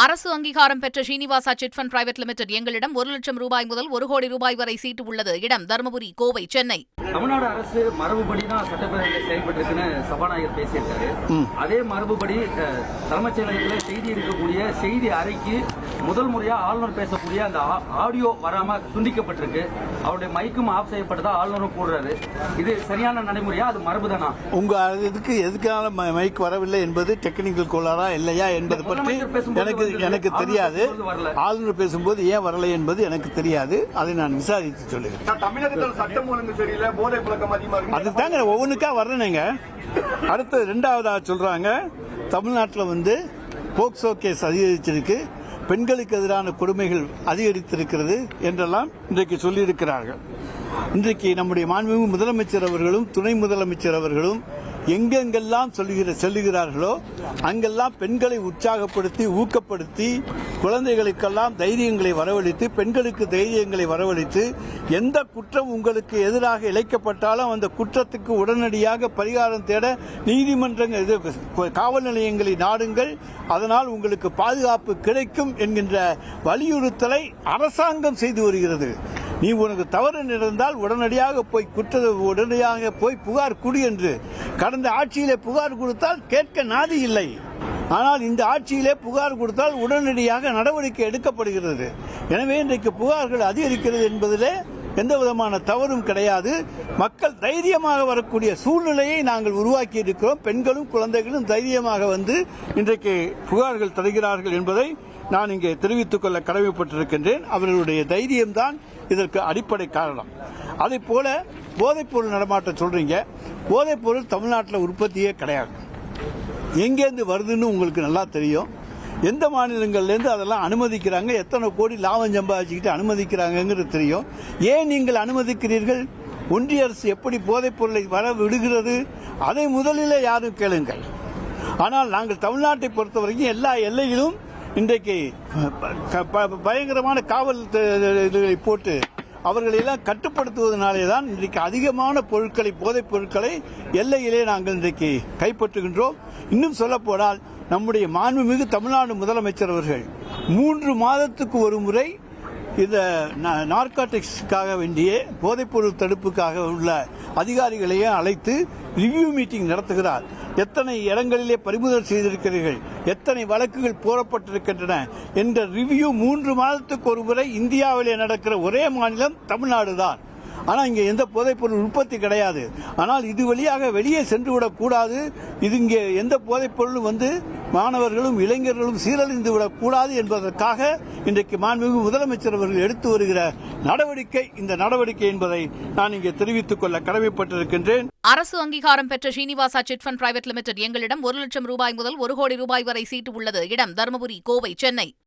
அரசு அங்கீகாரம் பெற்ற Srinivasa chit fund private limited எங்களிடம் 1 லட்சம் ரூபாய் முதல் 1 கோடி ரூபாய் வரை சீட்டு உள்ளது. இடம் தருமபுரி, கோவை, சென்னை. தமிழ்நாடு அரசு மரபுபடி தான் சட்டப்பேரவையில் செயல்பட்டு சபாநாயகர் பேசியிருக்காரு. அதே மரபுபடி தலைமைச் செயலகத்தில் செய்தி இருக்கக்கூடிய செய்தி அறைக்கு முதல் முறையா ஆளுநர் பேசக்கூடிய அந்த ஆடியோ வராம துண்டிக்கப்பட்டிருக்கு. அவருடைய மைக்கும் ஆஃப் செய்யப்பட்டதா ஆளுநரும் கூறுறாரு. இது சரியான நடைமுறையா, அது மரபுதானா? உங்க இதுக்கு எதுக்கான மைக் வரவில்லை என்பது டெக்னிக்கல் கோளாறா இல்லையா என்பது பற்றி எனக்கு தெரியாது. ஆளுநர் பேசும்போது ஏன் வரலை என்பது எனக்கு தெரியாது. அதை நான் விசாரித்து சொல்லுகிறேன். தமிழகத்தில் சட்டம் ஒழுங்கு சரியில்லை, போதை பழக்கம் அதிகமா இருக்கு. அதுதாங்க ஒவ்வொன்றுக்கா வர்றேங்க. அடுத்து இரண்டாவதா சொல்றாங்க, தமிழ்நாட்டில் போக்சோ கேஸ் அதிகரிச்சிருக்கு, பெண்களுக்கு எதிரான கொடுமைகள் அதிகரித்திருக்கிறது என்றெல்லாம் இன்றைக்கு சொல்லியிருக்கிறார்கள். இன்றைக்கு நம்முடைய மாண்புமிகு முதலமைச்சர் அவர்களும் துணை முதலமைச்சர் அவர்களும் எங்கெங்கெல்லாம் செல்லுகிறார்களோ அங்கெல்லாம் பெண்களை உற்சாகப்படுத்தி ஊக்கப்படுத்தி குழந்தைகளுக்கெல்லாம் தைரியங்களை வரவழைத்து பெண்களுக்கு தைரியங்களை வரவழைத்து எந்த குற்றம் உங்களுக்கு எதிராக இழைக்கப்பட்டாலும் அந்த குற்றத்துக்கு உடனடியாக பரிகாரம் தேட நீதிமன்றங்கள் காவல் நிலையங்களை நாடுங்கள், அதனால் உங்களுக்கு பாதுகாப்பு கிடைக்கும் என்கின்ற வலியுறுத்தலை அரசாங்கம் செய்து வருகிறது. நீ உனக்கு தவறு நடந்தால் உடனடியாக போய் புகார் கொடு என்று கடந்த ஆட்சியிலே புகார் கொடுத்தால் கேட்க நாதி இல்லை. ஆனால் இந்த ஆட்சியிலே புகார் கொடுத்தால் உடனடியாக நடவடிக்கை எடுக்கப்படுகிறது. எனவே இன்றைக்கு புகார்கள் அதிகரிக்கிறது என்பதிலே எந்த விதமான தவறும் கிடையாது. மக்கள் தைரியமாக வரக்கூடிய சூழ்நிலையை நாங்கள் உருவாக்கி இருக்கிறோம். பெண்களும் குழந்தைகளும் தைரியமாக இன்றைக்கு புகார்கள் தருகிறார்கள் என்பதை நான் இங்கே தெரிவித்துக் கொள்ள கடமைப்பட்டிருக்கின்றேன். அவர்களுடைய தைரியம்தான் இதற்கு அடிப்படை காரணம். அதே போல போதைப்பொருள் நடமாட்டம் சொல்றீங்க. போதைப்பொருள் தமிழ்நாட்டில் உற்பத்தியே கிடையாது. எங்கேருந்து வருதுன்னு உங்களுக்கு நல்லா தெரியும். எந்த மாநிலங்கள்லேருந்து அதெல்லாம் அனுமதிக்கிறாங்க, எத்தனை கோடி லாபம் சம்பாதிச்சுக்கிட்டு அனுமதிக்கிறாங்கிறது தெரியும். ஏன் நீங்கள் அனுமதிக்கிறீர்கள்? ஒன்றிய அரசு எப்படி போதைப் பொருளை வர விடுகிறது அதை முதலிலே யாரும் கேளுங்கள். ஆனால் நாங்கள் தமிழ்நாட்டை பொறுத்தவரைக்கும் எல்லா எல்லையிலும் இன்றைக்கு பயங்கரமான காவல் போட்டு அவர்களை எல்லாம் கட்டுப்படுத்துவதனாலே தான் இன்றைக்கு அதிகமான பொருட்களை போதைப் பொருட்களை எல்லையிலே நாங்கள் இன்றைக்கு கைப்பற்றுகின்றோம். இன்னும் சொல்ல போனால் நம்முடைய மாண்புமிகு தமிழ்நாடு முதலமைச்சர் அவர்கள் 3 மாதத்துக்கு ஒரு முறை இந்த நார்காட்டிக்ஸுக்காக வேண்டிய போதைப்பொருள் தடுப்புக்காக உள்ள அதிகாரிகளையே அழைத்து ரிவ்யூ மீட்டிங் நடத்துகிறார். எத்தனை இடங்களிலே பறிமுதல் செய்திருக்கிறீர்கள், எத்தனை வழக்குகள் போடப்பட்டிருக்கின்றன என்ற ரிவ்யூ 3 மாதத்துக்கு ஒரு முறை இந்தியாவிலே நடக்கிற ஒரே மாநிலம் தமிழ்நாடு தான். ஆனால் இங்கே எந்த போதைப்பொருள் உற்பத்தி கிடையாது. ஆனால் இது வழியாக வெளியே சென்றுவிடக் கூடாது. இது இங்கே எந்த போதைப்பொருளும் மாணவர்களும் இளைஞர்களும் சீரழிந்து விடக்கூடாது என்பதற்காக இன்றைக்கு மாண்புமிகு முதலமைச்சர் அவர்கள் எடுத்து வருகிற நடவடிக்கை இந்த நடவடிக்கை என்பதை நான் இங்கே தெரிவித்துக் கொள்ள கடமைப்பட்டிருக்கின்றேன். அரசு அங்கீகாரம் பெற்ற Srinivasa chit fund private limited எங்களிடம் 1 லட்சம் ரூபாய் முதல் 1 கோடி ரூபாய் வரை சீட்டு உள்ளது. இடம் தருமபுரி, கோவை, சென்னை.